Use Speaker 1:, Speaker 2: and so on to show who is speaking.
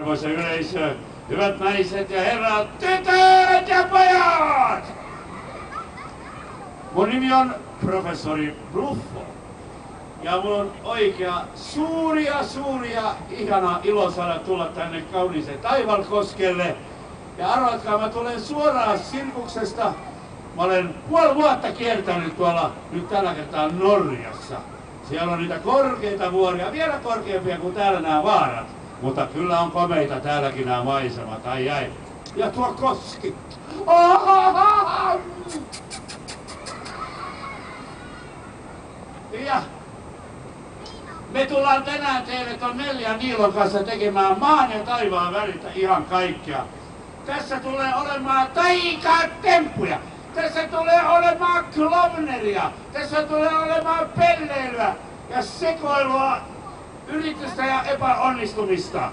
Speaker 1: arvoisa yleisö, hyvät naiset ja herrat, tytöt ja pojat! Mun nimi on professori Bluffo. Ja mulla on oikea suuria, ihana ilo saada tulla tänne kauniiseen Taivalkoskelle. Ja arvatkaa, mä tulen suoraan sirkuksesta. Mä olen puoli vuotta kiertänyt tuolla nyt tällä kertaa Norjassa. Siellä on niitä korkeita vuoria, vielä korkeampia kuin täällä nämä vaarat. Mutta kyllä on komeita täälläkin nämä maisemat, ai. Ja tuo koski. Ja me tullaan tänään teille ton 4 Niilon kanssa tekemään maan ja taivaan väliltä ihan kaikkea. Tässä tulee olemaan taikatemppuja. Tässä tulee olemaan klovneria. Tässä tulee olemaan pelleilyä ja sekoilua, yritystä ja epäonnistumista.